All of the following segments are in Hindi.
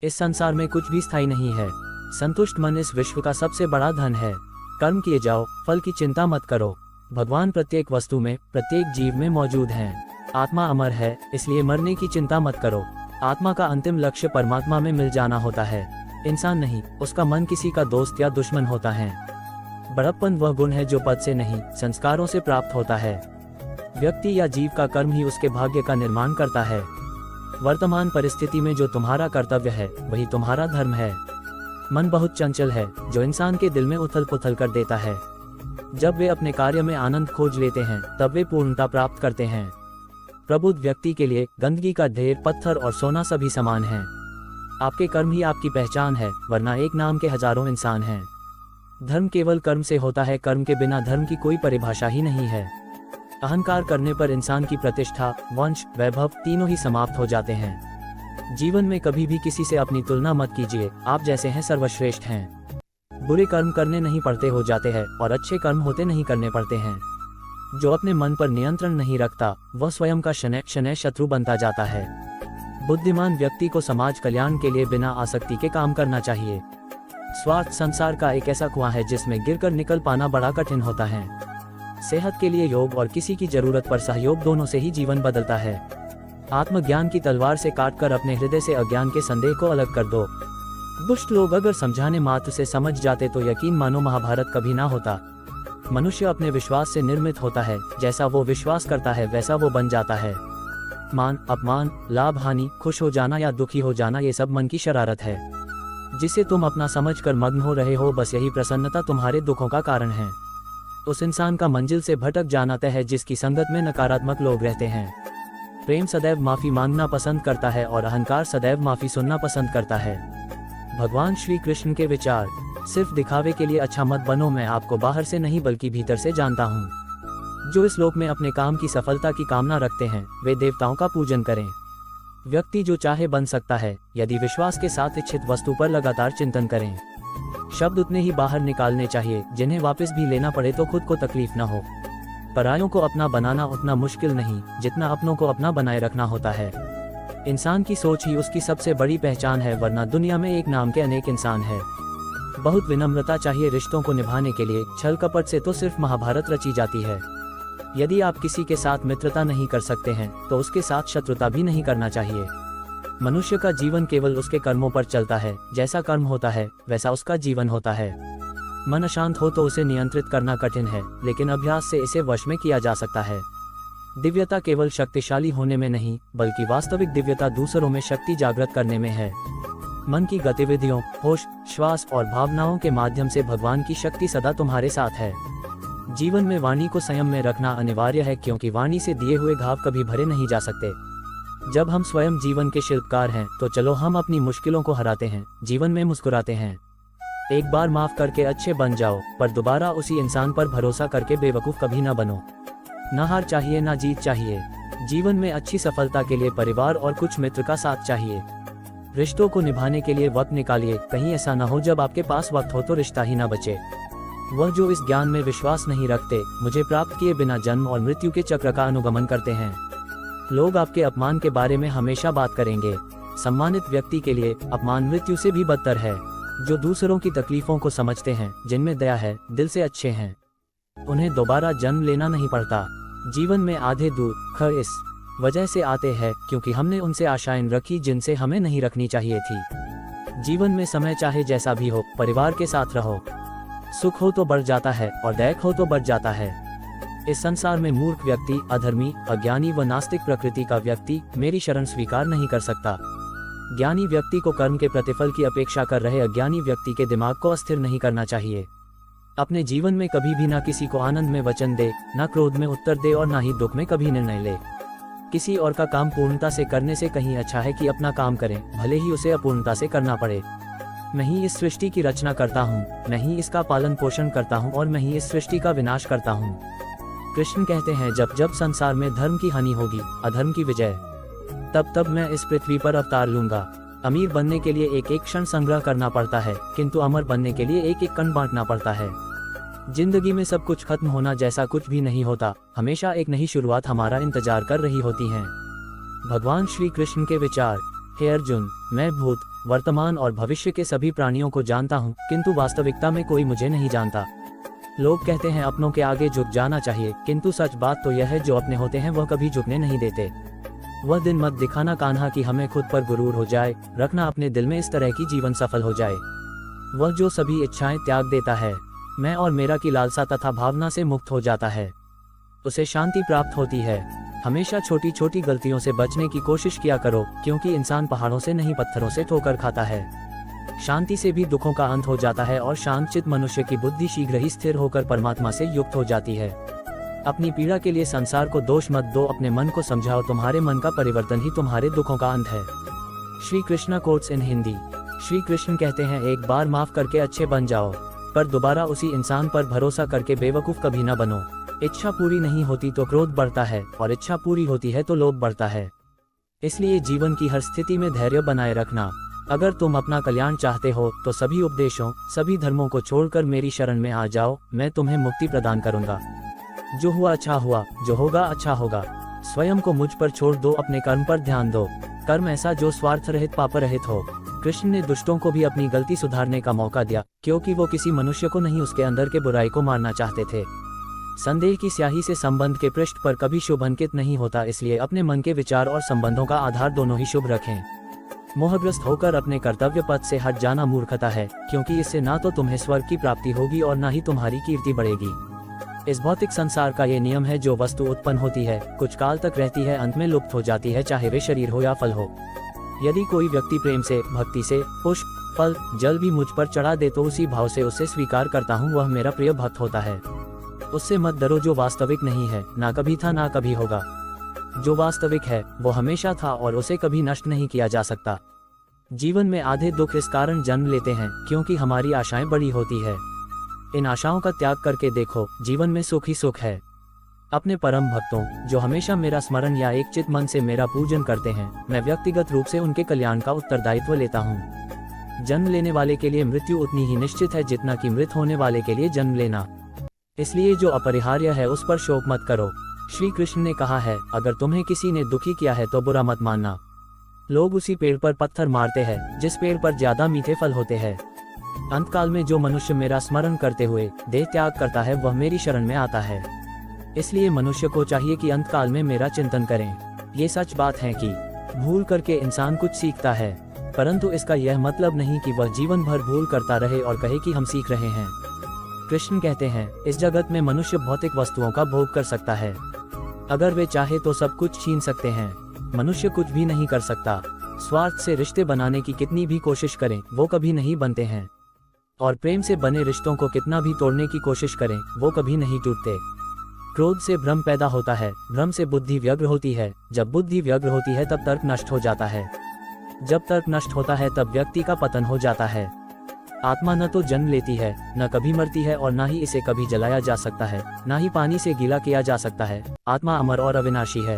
इस संसार में कुछ भी स्थायी नहीं है। संतुष्ट मन इस विश्व का सबसे बड़ा धन है। कर्म किए जाओ, फल की चिंता मत करो। भगवान प्रत्येक वस्तु में, प्रत्येक जीव में मौजूद हैं। आत्मा अमर है, इसलिए मरने की चिंता मत करो। आत्मा का अंतिम लक्ष्य परमात्मा में मिल जाना होता है, इंसान नहीं। उसका मन किसी का दोस्त या दुश्मन होता है। बड़प्पन वह गुण है जो पद से नहीं, संस्कारों से प्राप्त होता है। व्यक्ति या जीव का कर्म ही उसके भाग्य का निर्माण करता है। वर्तमान परिस्थिति में जो तुम्हारा कर्तव्य है वही तुम्हारा धर्म है। मन बहुत चंचल है, जो इंसान के दिल में उथल पुथल कर देता है। जब वे अपने कार्य में आनंद खोज लेते हैं तब वे पूर्णता प्राप्त करते हैं। प्रबुद्ध व्यक्ति के लिए गंदगी का ढेर, पत्थर और सोना सभी समान हैं। आपके कर्म ही आपकी पहचान है, वरना एक नाम के हजारों इंसान हैं। धर्म केवल कर्म से होता है, कर्म के बिना धर्म की कोई परिभाषा ही नहीं है। अहंकार करने पर इंसान की प्रतिष्ठा, वंश, वैभव तीनों ही समाप्त हो जाते हैं। जीवन में कभी भी किसी से अपनी तुलना मत कीजिए, आप जैसे हैं सर्वश्रेष्ठ हैं। बुरे कर्म करने नहीं पड़ते हो जाते हैं और अच्छे कर्म होते नहीं करने पड़ते हैं। जो अपने मन पर नियंत्रण नहीं रखता वह स्वयं का शनै शनै शत्रु बनता जाता है। बुद्धिमान व्यक्ति को समाज कल्याण के लिए बिना आसक्ति के काम करना चाहिए। स्वार्थ संसार का एक ऐसा कुआं है जिसमें गिरकर निकल पाना बड़ा कठिन होता है। सेहत के लिए योग और किसी की जरूरत पर सहयोग, दोनों से ही जीवन बदलता है। आत्मज्ञान की तलवार से काटकर अपने हृदय से अज्ञान के संदेह को अलग कर दो। दुष्ट लोग अगर समझाने मात्र से समझ जाते तो यकीन मानो महाभारत कभी ना होता। मनुष्य अपने विश्वास से निर्मित होता है, जैसा वो विश्वास करता है वैसा वो बन जाता है। मान, अपमान, लाभ हानि, खुश हो जाना या दुखी हो जाना, ये सब मन की शरारत है जिसे तुम अपना समझकर मग्न हो रहे हो। बस यही प्रसन्नता तुम्हारे दुखों का कारण है। उस इंसान का मंजिल से भटक जाना तय है जिसकी संगत में नकारात्मक लोग रहते हैं। प्रेम सदैव माफी मांगना पसंद करता है और अहंकार सदैव माफी सुनना पसंद करता है। भगवान श्री कृष्ण के विचार, सिर्फ दिखावे के लिए अच्छा मत बनो, मैं आपको बाहर से नहीं बल्कि भीतर से जानता हूँ। जो इस लोक में अपने काम की सफलता की कामना रखते हैं वे देवताओं का पूजन करें। व्यक्ति जो चाहे बन सकता है यदि विश्वास के साथ इच्छित वस्तु पर लगातार चिंतन करें। शब्द उतने ही बाहर निकालने चाहिए जिन्हें वापस भी लेना पड़े तो खुद को तकलीफ न हो। परायों को अपना बनाना उतना मुश्किल नहीं जितना अपनों को अपना बनाए रखना होता है। इंसान की सोच ही उसकी सबसे बड़ी पहचान है, वरना दुनिया में एक नाम के अनेक इंसान है। बहुत विनम्रता चाहिए रिश्तों को निभाने के लिए, छल कपट से तो सिर्फ महाभारत रची जाती है। यदि आप किसी के साथ मित्रता नहीं कर सकते हैं तो उसके साथ शत्रुता भी नहीं करना चाहिए। मनुष्य का जीवन केवल उसके कर्मों पर चलता है, जैसा कर्म होता है वैसा उसका जीवन होता है। मन अशांत हो तो उसे नियंत्रित करना कठिन है, लेकिन अभ्यास से इसे वश में किया जा सकता है। दिव्यता केवल शक्तिशाली होने में नहीं बल्कि वास्तविक दिव्यता दूसरों में शक्ति जागृत करने में है। मन की गतिविधियों, होश, श्वास और भावनाओं के माध्यम से भगवान की शक्ति सदा तुम्हारे साथ है। जीवन में वाणी को संयम में रखना अनिवार्य है, क्योंकि वाणी से दिए हुए घाव कभी भरे नहीं जा सकते। जब हम स्वयं जीवन के शिल्पकार हैं तो चलो हम अपनी मुश्किलों को हराते हैं, जीवन में मुस्कुराते हैं। एक बार माफ करके अच्छे बन जाओ, पर दोबारा उसी इंसान पर भरोसा करके बेवकूफ कभी न बनो। ना हार चाहिए ना जीत चाहिए। जीवन में अच्छी सफलता के लिए परिवार और कुछ मित्र का साथ चाहिए। रिश्तों को निभाने के लिए वक्त निकालिए, कहीं ऐसा न हो जब आपके पास वक्त हो तो रिश्ता ही ना बचे। वह जो इस ज्ञान में विश्वास नहीं रखते, मुझे प्राप्त किए बिना जन्म और मृत्यु के चक्र का अनुगमन करते हैं। लोग आपके अपमान के बारे में हमेशा बात करेंगे। सम्मानित व्यक्ति के लिए अपमान मृत्यु से भी बदतर है। जो दूसरों की तकलीफों को समझते हैं, जिनमें दया है, दिल से अच्छे हैं, उन्हें दोबारा जन्म लेना नहीं पड़ता। जीवन में आधे दुख इस वजह से आते हैं क्योंकि हमने उनसे आशाएं रखी जिनसे हमें नहीं रखनी चाहिए थी। जीवन में समय चाहे जैसा भी हो, परिवार के साथ रहो। सुख हो तो बढ़ जाता है और दैख हो तो बढ़ जाता है। इस संसार में मूर्ख व्यक्ति, अधर्मी, अज्ञानी व नास्तिक प्रकृति का व्यक्ति मेरी शरण स्वीकार नहीं कर सकता। ज्ञानी व्यक्ति को कर्म के प्रतिफल की अपेक्षा कर रहे अज्ञानी व्यक्ति के दिमाग को अस्थिर नहीं करना चाहिए। अपने जीवन में कभी भी ना किसी को आनंद में वचन दे, ना क्रोध में उत्तर दे और ना ही दुख में कभी निर्णय ले। किसी और का काम पूर्णता से करने से कहीं अच्छा है कि अपना काम करें, भले ही उसे अपूर्णता से करना पड़े। मैं ही इस सृष्टि की रचना करता हूँ, मैं ही इसका पालन पोषण करता हूँ और मैं ही इस सृष्टि का विनाश करता हूँ। कृष्ण कहते हैं, जब जब संसार में धर्म की हानि होगी, अधर्म की विजय, तब तब मैं इस पृथ्वी पर अवतार लूंगा। अमीर बनने के लिए एक एक क्षण संग्रह करना पड़ता है, किंतु अमर बनने के लिए एक एक कण बांटना पड़ता है। जिंदगी में सब कुछ खत्म होना जैसा कुछ भी नहीं होता, हमेशा एक नई शुरुआत हमारा इंतजार कर रही होती है। भगवान श्री कृष्ण के विचार। हे अर्जुन, मैं भूत, वर्तमान और भविष्य के सभी प्राणियों को जानता हूँ, किंतु वास्तविकता में कोई मुझे नहीं जानता। लोग कहते हैं अपनों के आगे झुक जाना चाहिए, किंतु सच बात तो यह है जो अपने होते हैं वह कभी झुकने नहीं देते। वह दिन मत दिखाना कान्हा कि हमें खुद पर गुरूर हो जाए, रखना अपने दिल में इस तरह की जीवन सफल हो जाए। वह जो सभी इच्छाएं त्याग देता है, मैं और मेरा की लालसा तथा भावना से मुक्त हो जाता है, उसे शांति प्राप्त होती है। हमेशा छोटी छोटी गलतियों से बचने की कोशिश किया करो, क्योंकि इंसान पहाड़ों से नहीं पत्थरों से ठोकर खाता है। शांति से भी दुखों का अंत हो जाता है और शांतचित्त मनुष्य की बुद्धि शीघ्र ही स्थिर होकर परमात्मा से युक्त हो जाती है। अपनी पीड़ा के लिए संसार को दोष मत दो, अपने मन को समझाओ, तुम्हारे मन का परिवर्तन ही तुम्हारे दुखों का अंत है। Shri Krishna quotes in Hindi. श्री कृष्ण कहते हैं, एक बार माफ करके अच्छे बन जाओ, पर दोबारा उसी इंसान पर भरोसा करके बेवकूफ कभी न बनो। इच्छा पूरी नहीं होती तो क्रोध बढ़ता है, और इच्छा पूरी होती है तो लोभ बढ़ता है। इसलिए जीवन की हर स्थिति में धैर्य बनाए रखना। अगर तुम अपना कल्याण चाहते हो तो सभी उपदेशों, सभी धर्मों को छोड़कर मेरी शरण में आ जाओ, मैं तुम्हें मुक्ति प्रदान करूंगा। जो हुआ अच्छा हुआ, जो होगा अच्छा होगा। स्वयं को मुझ पर छोड़ दो, अपने कर्म पर ध्यान दो। कर्म ऐसा जो स्वार्थ रहित पाप रहित हो। कृष्ण ने दुष्टों को भी अपनी गलती सुधारने का मौका दिया, क्योंकि वो किसी मनुष्य को नहीं, उसके अंदर के बुराई को मारना चाहते थे। संदेह की स्याही से संबंध के पृष्ठ पर कभी शुभ अंकित नहीं होता, इसलिए अपने मन के विचार और संबंधों का आधार दोनों ही शुभ रखें। मोहग्रस्त होकर अपने कर्तव्य पथ से हट जाना मूर्खता है, क्योंकि इससे ना तो तुम्हें स्वर्ग की प्राप्ति होगी और ना ही तुम्हारी कीर्ति बढ़ेगी। इस भौतिक संसार का ये नियम है, जो वस्तु उत्पन्न होती है, कुछ काल तक रहती है, अंत में लुप्त हो जाती है, चाहे वे शरीर हो या फल हो। यदि कोई व्यक्ति प्रेम से, भक्ति से पुष्प, फल, जल भी मुझ पर चढ़ा दे तो उसी भाव से उसे स्वीकार करता हूँ, वह मेरा प्रिय भक्त होता है। उससे मत डरो जो वास्तविक नहीं है, ना कभी था ना कभी होगा। जो वास्तविक है वो हमेशा था और उसे कभी नष्ट नहीं किया जा सकता। जीवन में आधे दुख इस कारण जन्म लेते हैं क्योंकि हमारी आशाएं बड़ी होती है। इन आशाओं का त्याग करके देखो, जीवन में सुख ही सुख है। अपने परम भक्तों जो हमेशा मेरा स्मरण या एक चित मन से मेरा पूजन करते हैं, मैं व्यक्तिगत रूप से उनके कल्याण का उत्तरदायित्व लेता हूँ। जन्म लेने वाले के लिए मृत्यु उतनी ही निश्चित है जितना कि मृत होने वाले के लिए जन्म लेना। इसलिए जो अपरिहार्य है उस पर शोक मत करो। श्री कृष्ण ने कहा है, अगर तुम्हें किसी ने दुखी किया है तो बुरा मत मानना। लोग उसी पेड़ पर पत्थर मारते हैं जिस पेड़ पर ज्यादा मीठे फल होते हैं। अंतकाल में जो मनुष्य मेरा स्मरण करते हुए देह त्याग करता है वह मेरी शरण में आता है। इसलिए मनुष्य को चाहिए कि अंतकाल में मेरा चिंतन करें। ये सच बात है कि भूल करके इंसान कुछ सीखता है, परंतु इसका यह मतलब नहीं कि वह जीवन भर भूल करता रहे और कहे कि हम सीख रहे हैं। कृष्ण कहते हैं, इस जगत में मनुष्य भौतिक वस्तुओं का भोग कर सकता है। अगर वे चाहे तो सब कुछ छीन सकते हैं। मनुष्य कुछ भी नहीं कर सकता। स्वार्थ से रिश्ते बनाने की कितनी भी कोशिश करें वो कभी नहीं बनते हैं, और प्रेम से बने रिश्तों को कितना भी तोड़ने की कोशिश करें वो कभी नहीं टूटते। क्रोध से भ्रम पैदा होता है, भ्रम से बुद्धि व्यग्र होती है, जब बुद्धि व्यग्र होती है तब तर्क नष्ट हो जाता है, जब तर्क नष्ट होता है तब व्यक्ति का पतन हो जाता है। आत्मा न तो जन्म लेती है, न कभी मरती है, और न ही इसे कभी जलाया जा सकता है, न ही पानी से गीला किया जा सकता है। आत्मा अमर और अविनाशी है।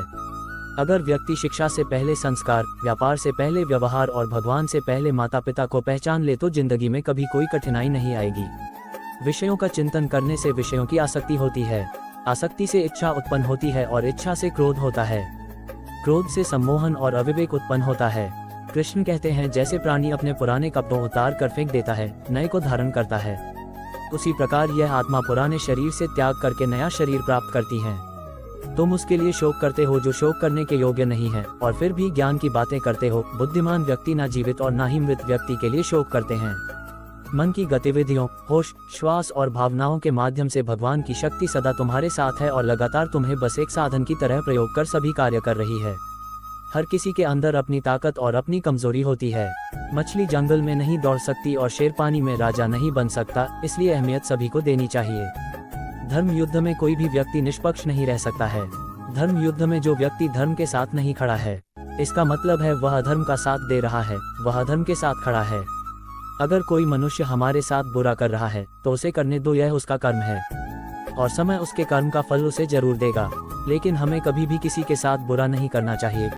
अगर व्यक्ति शिक्षा से पहले संस्कार, व्यापार से पहले व्यवहार और भगवान से पहले माता पिता को पहचान ले तो जिंदगी में कभी कोई कठिनाई नहीं आएगी। विषयों का चिंतन करने से विषयों की आसक्ति होती है, आसक्ति से इच्छा उत्पन्न होती है और इच्छा से क्रोध होता है, क्रोध से सम्मोहन और अविवेक उत्पन्न होता है। कृष्ण कहते हैं, जैसे प्राणी अपने पुराने कपड़ों उतार कर फेंक देता है, नए को धारण करता है, उसी प्रकार यह आत्मा पुराने शरीर से त्याग करके नया शरीर प्राप्त करती है। तुम उसके लिए शोक करते हो जो शोक करने के योग्य नहीं है, और फिर भी ज्ञान की बातें करते हो। बुद्धिमान व्यक्ति ना जीवित और ना ही मृत व्यक्ति के लिए शोक करते हैं। मन की गतिविधियों, होश, श्वास और भावनाओं के माध्यम से भगवान की शक्ति सदा तुम्हारे साथ है और लगातार तुम्हें बस एक साधन की तरह प्रयोग कर सभी कार्य कर रही है। हर किसी के अंदर अपनी ताकत और अपनी कमजोरी होती है। मछली जंगल में नहीं दौड़ सकती और शेर पानी में राजा नहीं बन सकता, इसलिए अहमियत सभी को देनी चाहिए। धर्म युद्ध में कोई भी व्यक्ति निष्पक्ष नहीं रह सकता है। धर्म युद्ध में जो व्यक्ति धर्म के साथ नहीं खड़ा है, इसका मतलब है वह अधर्म का साथ दे रहा है, वह अधर्म के साथ खड़ा है। अगर कोई मनुष्य हमारे साथ बुरा कर रहा है तो उसे करने दो, यह उसका कर्म है और समय उसके कर्म का फल उसे जरूर देगा। लेकिन हमें कभी भी किसी के साथ बुरा नहीं करना चाहिए।